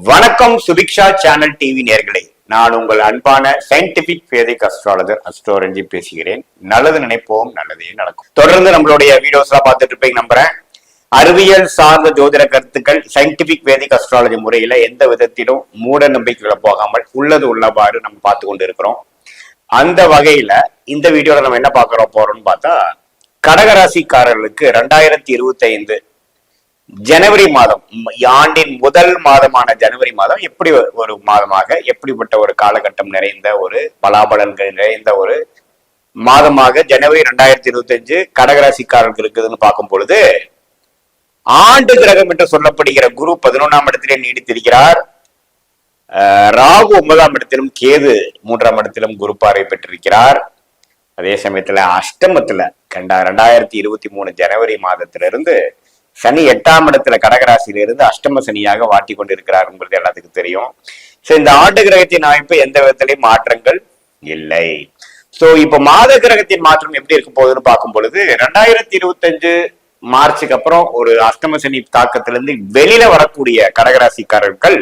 வணக்கம் Subiksha channel TV நேர்களே, நான் உங்கள் அன்பான சயின்டிபிக் வேதிக் அஸ்ட்ராலஜர் அஸ்ட்ரோ ரஞ்சித் பேசுகிறேன். நல்லது நினைப்போம், நல்லதே நடக்கும். தொடர்ந்து நம்மளுடைய வீடியோஸ் எல்லாம் பார்த்துட்டு இருப்பீங்க நம்புறேன். அறிவியல் சார்ந்த ஜோதிட கருத்துக்கள் சயின்டிபிக் வேதிக் அஸ்ட்ராலஜி முறையில எந்த விதத்திலும் மூட நம்பிக்கைகளை போகாமல் உள்ளது உள்ளவாறு நம்ம பார்த்து கொண்டு இருக்கிறோம். அந்த வகையில இந்த வீடியோல நம்ம என்ன போறோம்னு பார்த்தா, கடகராசிக்காரர்களுக்கு 2025 ஜனவரி மாதம், ஆண்டின் முதல் மாதமான ஜனவரி மாதம் எப்படி ஒரு மாதமாக, எப்படிப்பட்ட ஒரு காலகட்டம் நிறைந்த ஒரு பலாபலன்கள் நிறைந்த ஒரு மாதமாக ஜனவரி 2025 கடகராசிக்காரர்களுக்கு இருக்குதுன்னு பார்க்கும் பொழுது, ஆண்டு கிரகம் என்று சொல்லப்படுகிற குரு 11ஆம் இடத்திலே நீடித்திருக்கிறார். ராகு 9ஆம் இடத்திலும், கேது 3ஆம் இடத்திலும் குரு பார்வை பெற்றிருக்கிறார். அதே சமயத்துல அஷ்டமத்துல 2023 ஜனவரி மாதத்திலிருந்து சனி 8ஆம் இடத்துல கடகராசியிலிருந்து அஷ்டம சனியாக வாட்டி கொண்டிருக்கிறாருங்கிறது எல்லாத்துக்கும் தெரியும். சோ இந்த ஆண்டு கிரகத்தின் அமைப்பு எந்த விதத்திலையும் மாற்றங்கள் இல்லை. சோ இப்ப மாத கிரகத்தின் மாற்றம் எப்படி இருக்க போகுதுன்னு பார்க்கும் பொழுது, 2025 மார்ச்சுக்கு அப்புறம் ஒரு அஷ்டம சனி தாக்கத்திலிருந்து வெளியில வரக்கூடிய கடகராசிக்காரர்கள்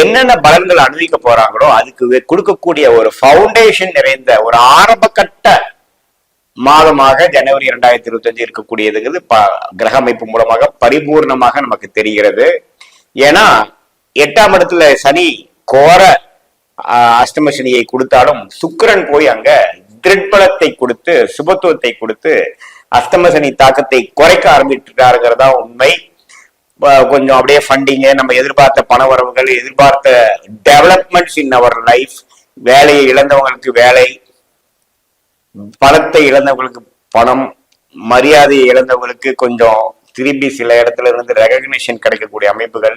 என்னென்ன பலன்கள் அனுபவிக்க போறாங்களோ அதுக்கு கொடுக்கக்கூடிய ஒரு பவுண்டேஷன் நிறைந்த ஒரு ஆரம்ப கட்ட மாதமாக ஜனவரி 2025 இருக்கக்கூடியதுங்கிறது கிரக அமைப்பு மூலமாக பரிபூர்ணமாக நமக்கு தெரிகிறது. ஏன்னா 8ஆம் இடத்துல சனி கோர அஷ்டம சனியை கொடுத்தாலும் சுக்கிரன் போய் அங்க திருட்பலத்தை கொடுத்து சுபத்துவத்தை கொடுத்து அஷ்டம சனி தாக்கத்தை குறைக்க ஆரம்பிட்டுட்டாருங்கிறதா உண்மை. கொஞ்சம் அப்படியே ஃபண்டிங்கு, நம்ம எதிர்பார்த்த பண வரவுகள், எதிர்பார்த்த டெவலப்மெண்ட்ஸ் இன் அவர் லைஃப், வேலையை இழந்தவங்களுக்கு வேலை, பணத்தை இழந்தவங்களுக்கு பணம், மரியாதையை இழந்தவங்களுக்கு கொஞ்சம் திரும்பி சில இடத்துல இருந்து ரெகக்னிஷன் கிடைக்கக்கூடிய அமைப்புகள்,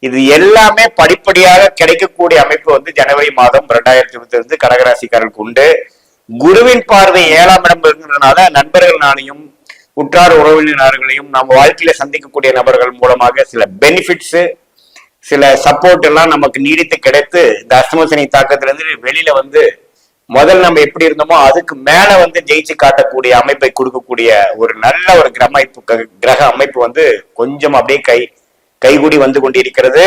இது எல்லாமே படிப்படியாக கிடைக்கக்கூடிய அமைப்பு வந்து ஜனவரி மாதம் 2025 கடகராசிக்காரர்களுக்கு உண்டு. குருவின் பார்வை 7ஆம் இடம் இருக்கிறதுனால நண்பர்களாலையும் உற்றார் உறவினர்களையும் நம்ம வாழ்க்கையில சந்திக்கக்கூடிய நபர்கள் மூலமாக சில பெனிஃபிட்ஸ், சில சப்போர்ட் எல்லாம் நமக்கு நீடித்து கிடைத்து இந்த அஷ்டமசனி தாக்கத்திலிருந்து வெளியில வந்து முதல் நம்ம எப்படி இருந்தோமோ அதுக்கு மேல வந்து ஜெயிச்சு காட்டக்கூடிய அமைப்பை கொடுக்கக்கூடிய ஒரு நல்ல ஒரு கிரக அமைப்பு வந்து கொஞ்சம் அப்படியே கைகூடி வந்து கொண்டிருக்கிறது.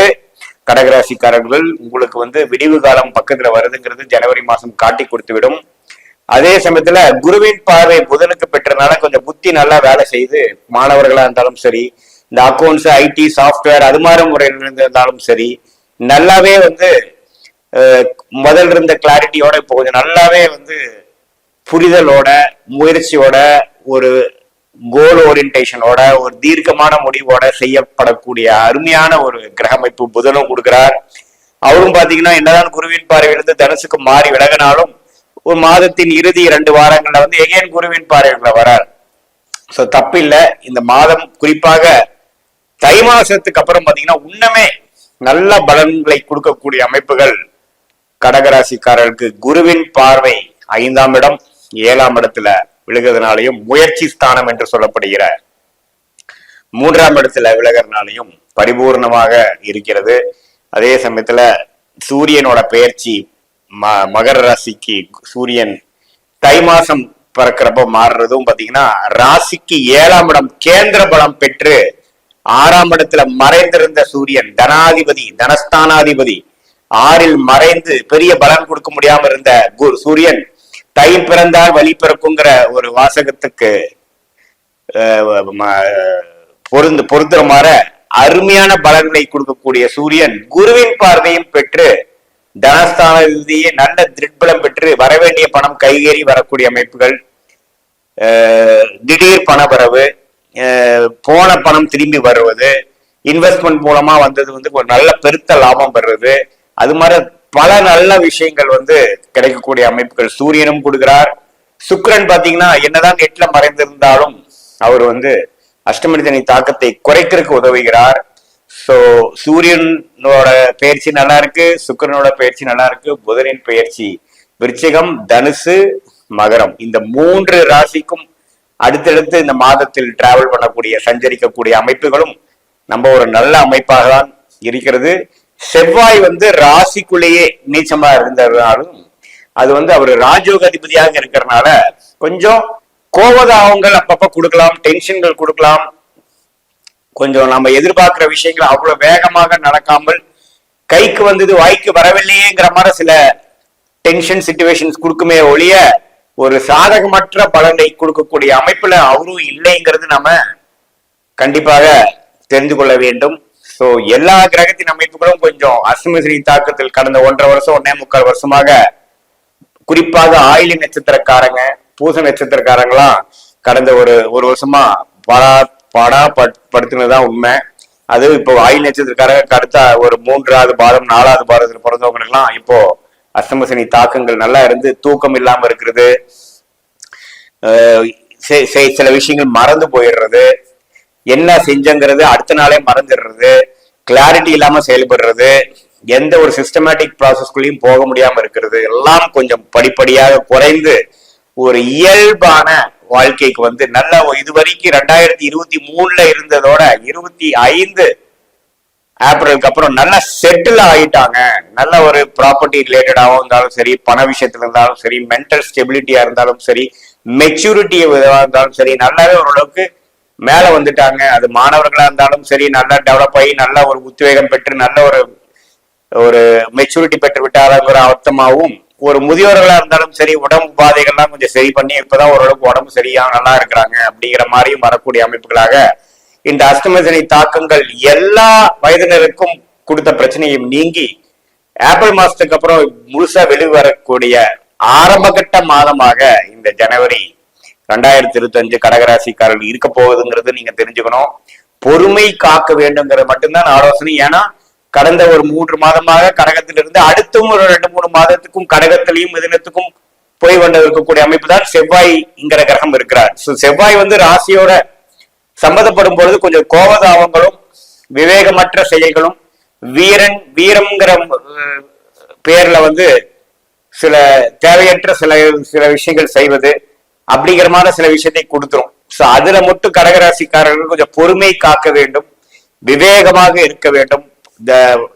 கடகராசிக்காரர்கள் உங்களுக்கு வந்து விடிவு காலம் பக்கத்துல வருதுங்கிறது ஜனவரி மாசம் காட்டி கொடுத்து விடும். அதே சமயத்துல குருவின் பார்வை புதனுக்கு பெற்றனால கொஞ்சம் புத்தி நல்லா வேலை செய்து, மாணவர்களா இருந்தாலும் சரி, இந்த அக்கௌண்ட்ஸ், ஐடி, சாஃப்ட்வேர் அது மாதிரி முறையில் இருந்தாலும் சரி, நல்லாவே வந்து முதல்ல இருந்த கிளாரிட்டியோட இப்போ கொஞ்சம் நல்லாவே வந்து புரிதலோட, முயற்சியோட, ஒரு கோல் ஓரியன்டேஷனோட, ஒரு தீர்க்கமான முடிவோட செய்யப்படக்கூடிய அருமையான ஒரு கிரக அமைப்பு புதனும் கொடுக்கிறார். அவரும் பாத்தீங்கன்னா என்னதான் குருவின் பார்வையிலிருந்து தனுசுக்கு மாறி விலகினாலும் ஒரு மாதத்தின் இறுதி 2 வாரங்கள்ல வந்து எகேன் குருவின் பார்வைகளை வரார். சோ தப்பு இல்லை. இந்த மாதம் குறிப்பாக தை மாசத்துக்கு அப்புறம் பாத்தீங்கன்னா இன்னமே நல்ல பலன்களை கொடுக்கக்கூடிய அமைப்புகள் கடகராசிக்காரர்களுக்கு குருவின் பார்வை 5ஆம் இடம் 7ஆம் இடத்துல விழுகிறதுனாலையும், முயற்சி ஸ்தானம் என்று சொல்லப்படுகிற 3ஆம் இடத்துல விலகிறதுனாலையும் பரிபூர்ணமாக இருக்கிறது. அதே சமயத்துல சூரியனோட பெயர்ச்சி மகர ராசிக்கு சூரியன் தை மாசம் பிறக்கிறப்ப மாறுறதும் பாத்தீங்கன்னா ராசிக்கு 7ஆம் இடம் கேந்திர பலம் பெற்று 6ஆம் இடத்துல மறைந்திருந்த சூரியன் தனாதிபதி, தனஸ்தானாதிபதி 6ல் மறைந்து பெரிய பலன் கொடுக்க முடியாம இருந்த சூரியன் தை பிறந்தால் வழி பிறக்குங்கிற ஒரு வாசகத்துக்கு பொருந்துற மாதிரி அருமையான பலன்களை கொடுக்கக்கூடிய சூரியன் குருவின் பார்வையும் பெற்று தனஸ்தானதியை நல்ல திருட்பலம் பெற்று வரவேண்டிய பணம் கைகேறி வரக்கூடிய அமைப்புகள், திடீர் பணவரவு, போன பணம் திரும்பி வருவது, இன்வெஸ்ட்மெண்ட் மூலமா வந்தது வந்து ஒரு நல்ல பெருத்த லாபம் பெறுறது, அது மாதிரி பல நல்ல விஷயங்கள் வந்து கிடைக்கக்கூடிய அமைப்புகள் சூரியனும் கொடுக்கிறார். சுக்கிரன் பாத்தீங்கன்னா என்னதான் 8ல மறைந்திருந்தாலும் அவர் வந்து அஷ்டமசனி தாக்கத்தை குறைக்கிறதுக்கு உதவுகிறார். சோ சூரியனோட பயிற்சி நல்லா இருக்கு, சுக்கிரனோட பயிற்சி நல்லா இருக்கு, புதனின் பயிற்சி விருச்சிகம், தனுசு, மகரம், இந்த 3 ராசிக்கும் அடுத்தடுத்து இந்த மாதத்தில் டிராவல் பண்ணக்கூடிய சஞ்சரிக்கக்கூடிய அமைப்புகளும் நம்ம ஒரு நல்ல அமைப்பாக தான் இருக்கிறது. செவ்வாய் வந்து ராசிக்குள்ளேயே நீச்சமா இருந்ததுனாலும் அது வந்து அவர் ராஜயோக அதிபதியாக இருக்கிறதுனால கொஞ்சம் கோபதாபங்கள் அப்பப்ப கொடுக்கலாம், டென்ஷன்கள் கொடுக்கலாம், கொஞ்சம் நம்ம எதிர்பார்க்கிற விஷயங்கள் அவ்வளவு வேகமாக நடக்காமல் கைக்கு வந்தது வாய்க்கு வரவில்லையேங்கிற மாதிரி சில டென்ஷன் சிச்சுவேஷன்ஸ் கொடுக்குமே ஒழிய ஒரு சாதகமற்ற பலனை கொடுக்கக்கூடிய அமைப்புல அவரும் இல்லைங்கிறது நம்ம கண்டிப்பாக தெரிந்து கொள்ள வேண்டும். சோ எல்லா கிரகத்தின் அமைப்புகளும் கொஞ்சம் அஷ்டமசனி தாக்கத்தில் கடந்த 1.5 வருஷம் 1.25 வருஷமாக குறிப்பாக ஆயிலி நட்சத்திரக்காரங்க பூச நட்சத்திரக்காரங்களாம் கடந்த ஒரு வருஷமா படுத்துனதுதான் உண்மை. அது இப்போ ஆயில் நட்சத்திரக்காரங்க அடுத்த ஒரு 3வது பாதம் 4வது பாதத்தில் பிறந்தவங்களுக்கு எல்லாம் இப்போ அஷ்டமசனி தாக்கங்கள் நல்லா இருந்து தூக்கம் இல்லாம இருக்கிறது, சில விஷயங்கள் மறந்து போயிடுறது, என்ன செஞ்சங்கிறது அடுத்த நாளே மறந்துடுறது, கிளாரிட்டி இல்லாம செயல்படுறது, எந்த ஒரு சிஸ்டமேட்டிக் ப்ராசஸ்குள்ளேயும் போக முடியாம இருக்கிறது எல்லாம் கொஞ்சம் படிப்படியாக குறைந்து ஒரு இயல்பான வாழ்க்கைக்கு வந்து நல்ல இதுவரைக்கும் 2023 இருந்ததோட 25 ஏப்ரலுக்கு அப்புறம் நல்லா செட்டில் ஆயிட்டாங்க. நல்ல ஒரு ப்ராப்பர்ட்டி ரிலேட்டடாகவும் இருந்தாலும் சரி, பண விஷயத்துல இருந்தாலும் சரி, மென்டல் ஸ்டெபிலிட்டியா இருந்தாலும் சரி, மெச்சூரிட்டி இருந்தாலும் சரி, நல்லாவே ஓரளவுக்கு மேல வந்துட்டாங்க. அது மாணவர்களா இருந்தாலும் சரி நல்லா டெவலப் ஆகி நல்ல ஒரு உத்வேகம் பெற்று நல்ல ஒரு மெச்சூரிட்டி பெற்று விட்டாருங்கிற அர்த்தமாகவும், ஒரு முதியோர்களா இருந்தாலும் சரி உடம்பு உபாதைகள்லாம் கொஞ்சம் சரி பண்ணி இப்பதான் ஓரளவுக்கு உடம்பு சரியா நல்லா இருக்கிறாங்க அப்படிங்கிற மாதிரியும் வரக்கூடிய அமைப்புகளாக இந்த அஷ்டமசனி தாக்கங்கள் எல்லா வயதினருக்கும் கொடுத்த பிரச்சனையும் நீங்கி ஏப்ரல் மாசத்துக்கு அப்புறம் முழுசா வெளிவரக்கூடிய ஆரம்பகட்ட மாதமாக இந்த ஜனவரி 2025 கடகராசிக்காரர்கள் இருக்க போகுதுங்கிறது நீங்க தெரிஞ்சுக்கணும். பொறுமை காக்க வேண்டுங்கிறது மட்டும்தான் ஆலோசனை. ஏன்னா கடந்த ஒரு 3 மாதமாக கடகத்திலிருந்து அடுத்தும் ஒரு 2-3 மாதத்துக்கும் கடகத்திலையும் மிதுனத்துக்கும் போய் கொண்டு இருக்கக்கூடிய அமைப்பு தான் செவ்வாய்ங்கிற கிரகம் இருக்கிறார். செவ்வாய் வந்து ராசியோட சம்மந்தப்படும் பொழுது கொஞ்சம் கோபதாபங்களும் விவேகமற்ற செயல்களும் வீரம்ங்கிற பேர்ல வந்து சில தேவையற்ற சில விஷயங்கள் செய்வது அப்படிங்கிற மாதிரி சில விஷயத்தை கொடுத்துரும். சோ அதுல மட்டும் கடகராசிக்காரர்கள் கொஞ்சம் பொறுமை காக்க வேண்டும், விவேகமாக இருக்க வேண்டும். The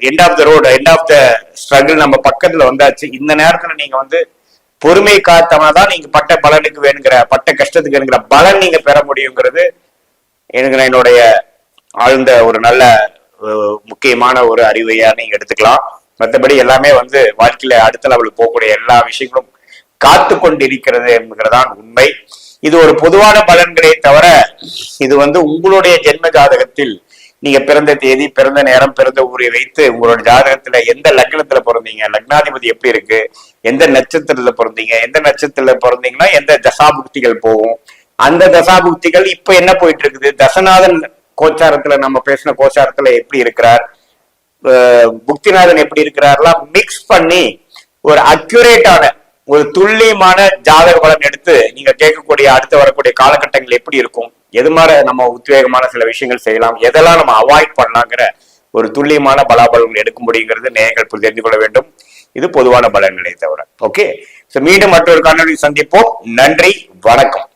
end of the road, end of the struggle நம்ம பக்கத்துல வந்தாச்சு. இந்த நேரத்துல நீங்க வந்து பொறுமை காத்தவனாதான் நீங்க பட்ட பலனுக்கு வேணுங்கிற பட்ட கஷ்டத்துக்கு வேணுங்கிற பலன் நீங்க பெற முடியுங்கிறது எனக்கு என்னுடைய ஆழ்ந்த ஒரு நல்ல முக்கியமான ஒரு அறிவையா நீங்க எடுத்துக்கலாம். மற்றபடி எல்லாமே வந்து வாழ்க்கையில அடுத்த லெவலுக்கு போகக்கூடிய எல்லா விஷயங்களும் காத்து கொண்டிருக்கிறது என்கிறதான் உண்மை. இது ஒரு பொதுவான பலன்களே தவிர இது வந்து உங்களுடைய ஜென்ம ஜாதகத்தில் நீங்க பிறந்த தேதி, பிறந்த நேரம், பிறந்த ஊரை வைத்து உங்களோட ஜாதகத்துல எந்த லக்னத்துல பிறந்தீங்க, லக்னாதிபதி எப்படி இருக்கு, எந்த நட்சத்திரத்துல பிறந்தீங்க, எந்த நட்சத்திரத்துல பிறந்தீங்கன்னா எந்த தசாபுக்திகள் போகும், அந்த தசாபுக்திகள் இப்ப என்ன போயிட்டு இருக்குது, தசநாதன் கோச்சாரத்துல நம்ம பேசின கோச்சாரத்துல எப்படி இருக்கிறார், புக்திநாதன் எப்படி இருக்கிறார்லாம் மிக்ஸ் பண்ணி ஒரு அக்யூரேட்டான ஒரு துல்லியமான ஜாதக பலன் எடுத்து நீங்க கேட்கக்கூடிய அடுத்து வரக்கூடிய காலகட்டங்கள் எப்படி இருக்கும், எது மாதிரி நம்ம உத்வேகமான சில விஷயங்கள் செய்யலாம், எதெல்லாம் நம்ம அவாய்ட் பண்ணலாங்கிற ஒரு துல்லியமான பலாபலன்கள் எடுக்க முடியுங்கிறது நேயர்கள் தெரிந்து கொள்ள வேண்டும். இது பொதுவான பலன்களை தவிர. ஓகே, மீண்டும் மற்றொரு காணொலி சந்திப்போம். நன்றி, வணக்கம்.